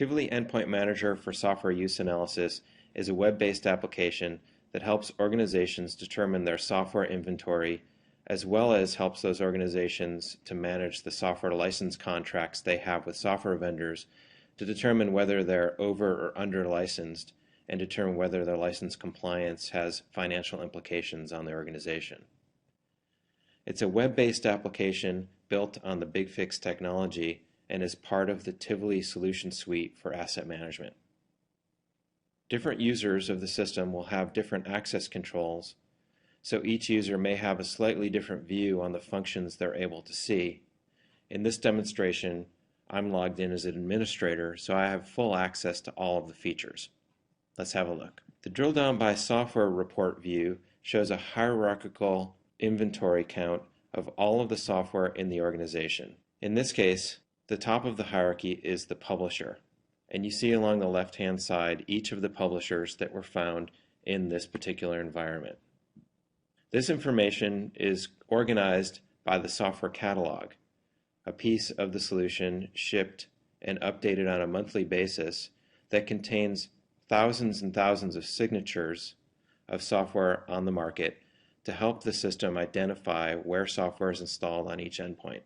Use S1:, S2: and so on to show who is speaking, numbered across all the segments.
S1: Tivoli Endpoint Manager for Software Use Analysis is a web-based application that helps organizations determine their software inventory, as well as helps those organizations to manage the software license contracts they have with software vendors to determine whether they're over or under licensed and determine whether their license compliance has financial implications on their organization. It's a web-based application built on the BigFix technology and is part of the Tivoli solution suite for asset management. Different users of the system will have different access controls, so each user may have a slightly different view on the functions they're able to see. In this demonstration, I'm logged in as an administrator, so I have full access to all of the features. Let's have a look. The drill down by software report view shows a hierarchical inventory count of all of the software in the organization. In this case, the top of the hierarchy is the publisher, and you see along the left-hand side each of the publishers that were found in this particular environment. This information is organized by the software catalog, a piece of the solution shipped and updated on a monthly basis that contains thousands and thousands of signatures of software on the market to help the system identify where software is installed on each endpoint.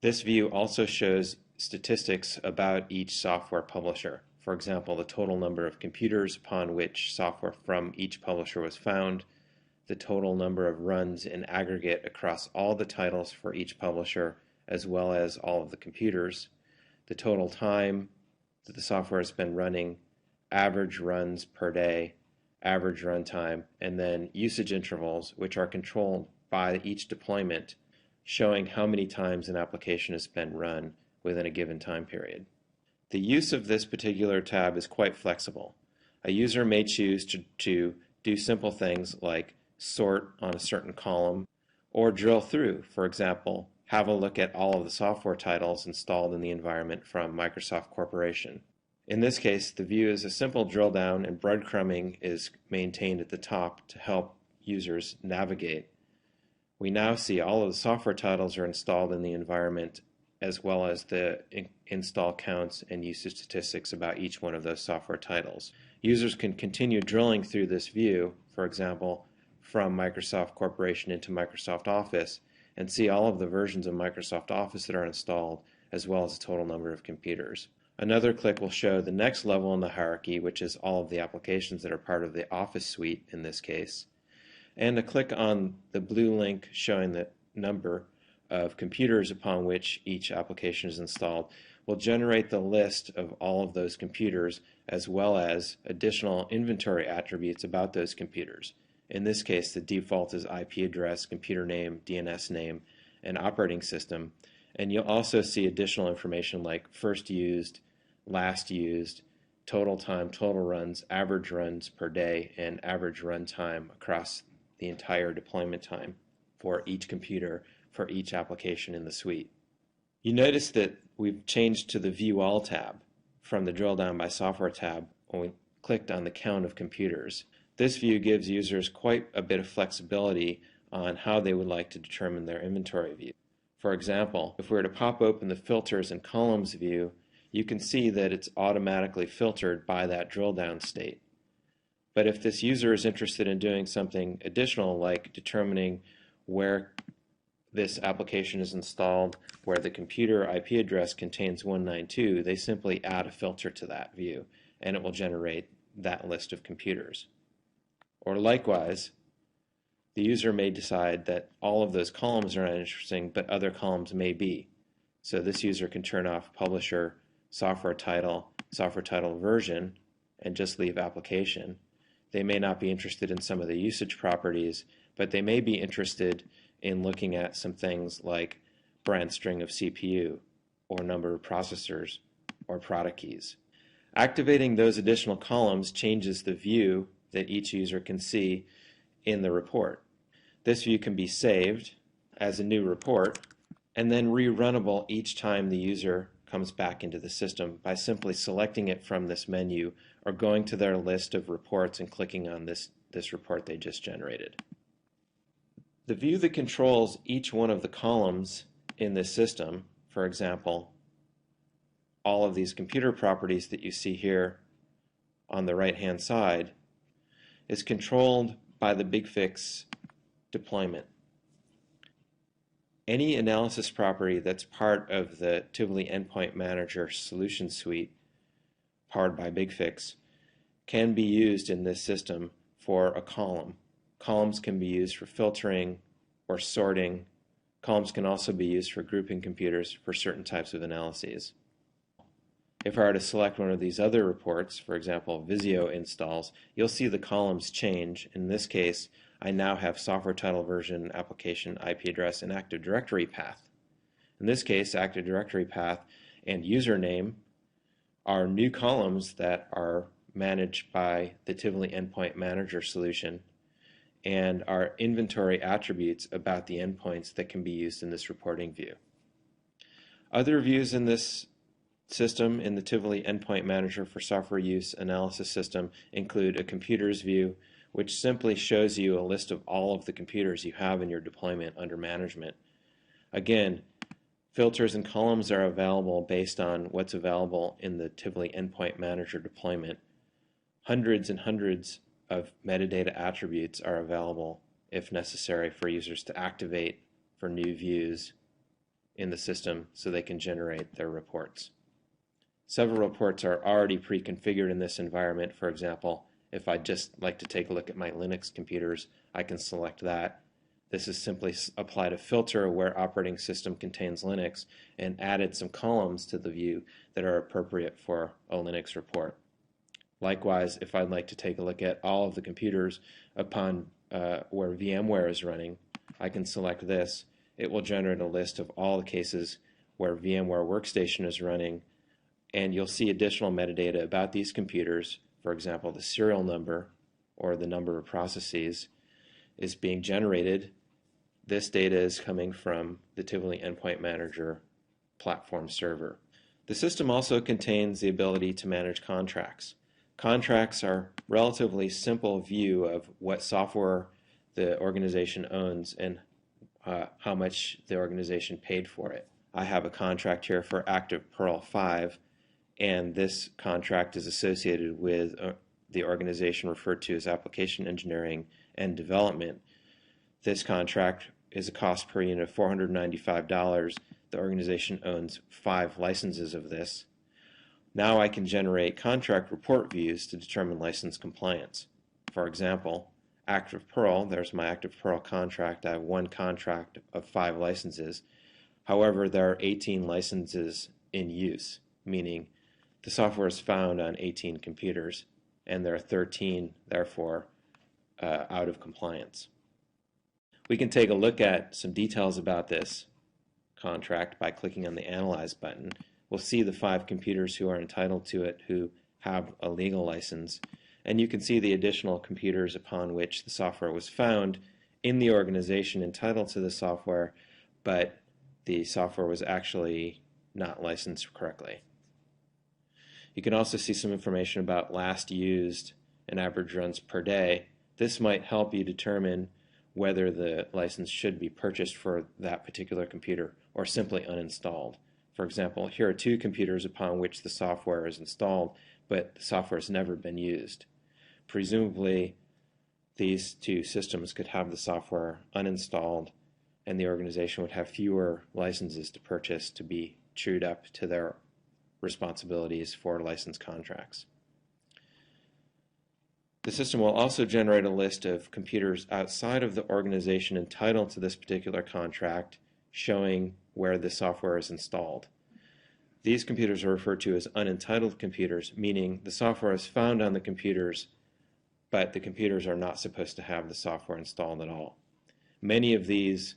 S1: This view also shows statistics about each software publisher. For example, the total number of computers upon which software from each publisher was found, the total number of runs in aggregate across all the titles for each publisher, as well as all of the computers, the total time that the software has been running, average runs per day, average runtime, and then usage intervals, which are controlled by each deployment, showing how many times an application has been run within a given time period. The use of this particular tab is quite flexible. A user may choose to do simple things like sort on a certain column or drill through. For example, have a look at all of the software titles installed in the environment from Microsoft Corporation. In this case, the view is a simple drill down, and breadcrumbing is maintained at the top to help users navigate. We now see all of the software titles are installed in the environment, as well as the install counts and usage statistics about each one of those software titles. Users can continue drilling through this view, for example, from Microsoft Corporation into Microsoft Office, and see all of the versions of Microsoft Office that are installed, as well as the total number of computers. Another click will show the next level in the hierarchy, which is all of the applications that are part of the Office suite in this case. And a click on the blue link showing the number of computers upon which each application is installed will generate the list of all of those computers, as well as additional inventory attributes about those computers. In this case, the default is IP address, computer name, DNS name, and operating system. And you'll also see additional information like first used, last used, total time, total runs, average runs per day, and average run time across the entire deployment time for each computer for each application in the suite. You notice that we've changed to the View All tab from the Drill Down by Software tab when we clicked on the count of computers. This view gives users quite a bit of flexibility on how they would like to determine their inventory view. For example, if we were to pop open the Filters and Columns view, you can see that it's automatically filtered by that drill down state. But if this user is interested in doing something additional, like determining where this application is installed, where the computer IP address contains 192, they simply add a filter to that view, and it will generate that list of computers. Or likewise, the user may decide that all of those columns are not interesting, but other columns may be. So this user can turn off publisher, software title version, and just leave application. They may not be interested in some of the usage properties, but they may be interested in looking at some things like brand string of CPU, or number of processors, or product keys. Activating those additional columns changes the view that each user can see in the report. This view can be saved as a new report and then rerunnable each time the user comes back into the system by simply selecting it from this menu or going to their list of reports and clicking on this report they just generated. The view that controls each one of the columns in this system, for example, all of these computer properties that you see here on the right-hand side is controlled by the BigFix deployment. Any analysis property that's part of the Tivoli Endpoint Manager solution suite, powered by BigFix, can be used in this system for a column. Columns can be used for filtering or sorting. Columns can also be used for grouping computers for certain types of analyses. If I were to select one of these other reports, for example, Visio installs, you'll see the columns change. In this case, I now have software title, version, application, IP address, and Active Directory path. In this case, Active Directory path and username are new columns that are managed by the Tivoli Endpoint Manager solution and are inventory attributes about the endpoints that can be used in this reporting view. Other views in this system in the Tivoli Endpoint Manager for Software Use Analysis system include a computers view, which simply shows you a list of all of the computers you have in your deployment under management. Again, filters and columns are available based on what's available in the Tivoli Endpoint Manager deployment. Hundreds and hundreds of metadata attributes are available if necessary for users to activate for new views in the system so they can generate their reports. Several reports are already pre-configured in this environment. For example, if I'd just like to take a look at my Linux computers, I can select that. This is simply applied a filter where operating system contains Linux and added some columns to the view that are appropriate for a Linux report. Likewise, if I'd like to take a look at all of the computers upon where VMware is running, I can select this. It will generate a list of all the cases where VMware Workstation is running, and you'll see additional metadata about these computers. For example, the serial number or the number of processes is being generated. This data is coming from the Tivoli Endpoint Manager platform server. The system also contains the ability to manage contracts. Contracts are a relatively simple view of what software the organization owns and how much the organization paid for it. I have a contract here for Active Perl 5, and this contract is associated with the organization referred to as Application Engineering and Development. This contract is a cost per unit of $495. The organization owns 5 licenses of this. Now I can generate contract report views to determine license compliance. For example, Active Perl, there's my Active Perl contract. I have one contract of 5 licenses. However, there are 18 licenses in use, meaning the software is found on 18 computers, and there are 13, therefore, out of compliance. We can take a look at some details about this contract by clicking on the Analyze button. We'll see the 5 computers who are entitled to it who have a legal license, and you can see the additional computers upon which the software was found in the organization entitled to the software, but the software was actually not licensed correctly. You can also see some information about last used and average runs per day. This might help you determine whether the license should be purchased for that particular computer or simply uninstalled. For example, here are 2 computers upon which the software is installed, but the software has never been used. Presumably, these 2 systems could have the software uninstalled, and the organization would have fewer licenses to purchase to be trued up to their responsibilities for license contracts. The system will also generate a list of computers outside of the organization entitled to this particular contract, showing where the software is installed. These computers are referred to as unentitled computers, meaning the software is found on the computers, but the computers are not supposed to have the software installed at all. Many of these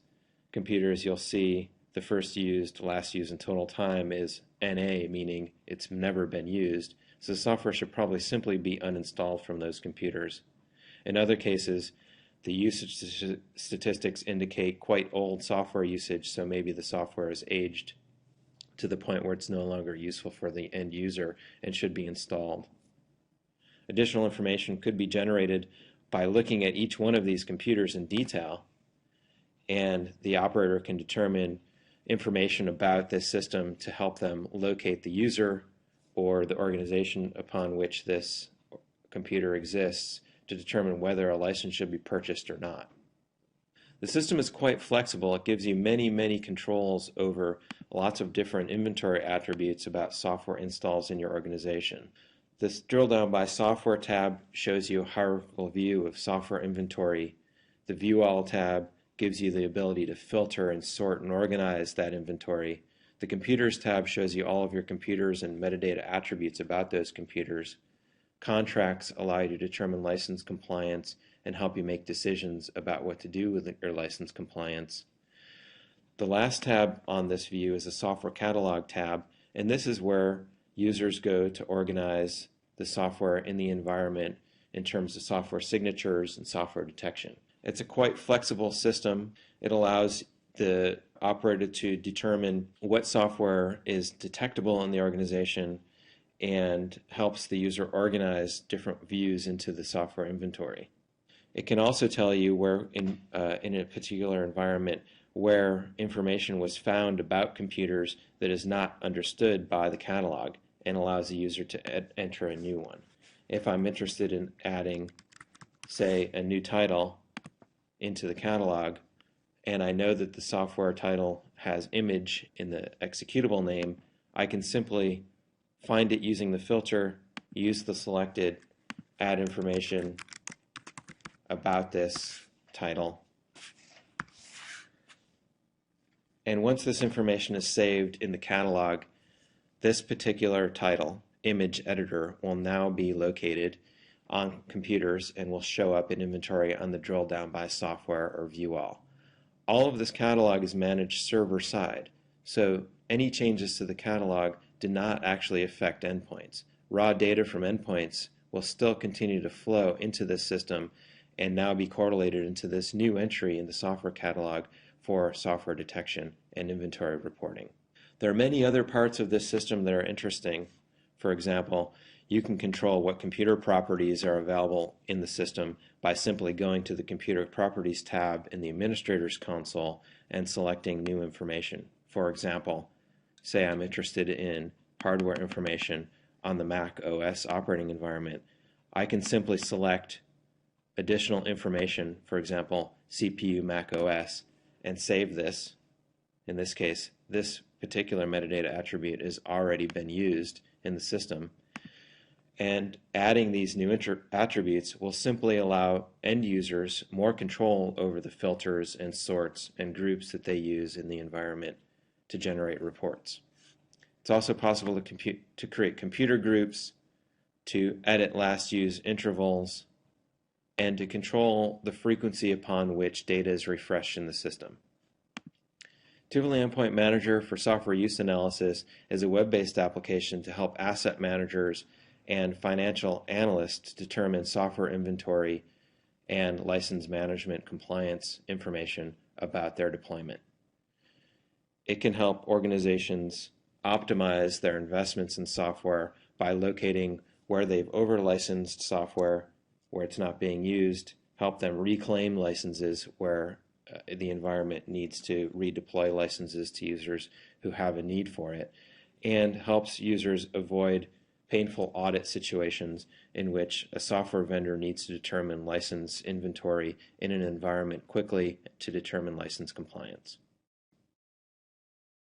S1: computers, you'll see the first used, last used, and total time is NA, meaning it's never been used. So the software should probably simply be uninstalled from those computers. In other cases, the usage statistics indicate quite old software usage, so maybe the software is aged to the point where it's no longer useful for the end user and should be installed. Additional information could be generated by looking at each one of these computers in detail, and the operator can determine information about this system to help them locate the user or the organization upon which this computer exists to determine whether a license should be purchased or not. The system is quite flexible. It gives you many controls over lots of different inventory attributes about software installs in your organization. This drill down by software tab shows you a hierarchical view of software inventory. The View All tab gives you the ability to filter and sort and organize that inventory. The Computers tab shows you all of your computers and metadata attributes about those computers. Contracts allow you to determine license compliance and help you make decisions about what to do with your license compliance. The last tab on this view is the Software Catalog tab, and this is where users go to organize the software in the environment in terms of software signatures and software detection. It's a quite flexible system. It allows the operator to determine what software is detectable in the organization and helps the user organize different views into the software inventory. It can also tell you where in a particular environment where information was found about computers that is not understood by the catalog and allows the user to enter a new one. If I'm interested in adding, say, a new title into the catalog, and I know that the software title has image in the executable name, I can simply find it using the filter, use the selected, add information about this title. And once this information is saved in the catalog, this particular title, image editor, will now be located on computers and will show up in inventory on the drill down by software or view all. All of this catalog is managed server side, so any changes to the catalog do not actually affect endpoints. Raw data from endpoints will still continue to flow into this system and now be correlated into this new entry in the software catalog for software detection and inventory reporting. There are many other parts of this system that are interesting. For example, you can control what computer properties are available in the system by simply going to the Computer Properties tab in the Administrator's Console and selecting new information. For example, say I'm interested in hardware information on the Mac OS operating environment. I can simply select additional information, for example, CPU Mac OS, and save this. In this case, this particular metadata attribute has already been used in the system. And adding these new attributes will simply allow end users more control over the filters and sorts and groups that they use in the environment to generate reports. It's also possible to create computer groups, to edit last use intervals, and to control the frequency upon which data is refreshed in the system. Tivoli Endpoint Manager for Software Use Analysis is a web-based application to help asset managers and financial analysts determine software inventory and license management compliance information about their deployment. It can help organizations optimize their investments in software by locating where they've over-licensed software, where it's not being used, help them reclaim licenses where the environment needs to redeploy licenses to users who have a need for it, and helps users avoid painful audit situations in which a software vendor needs to determine license inventory in an environment quickly to determine license compliance.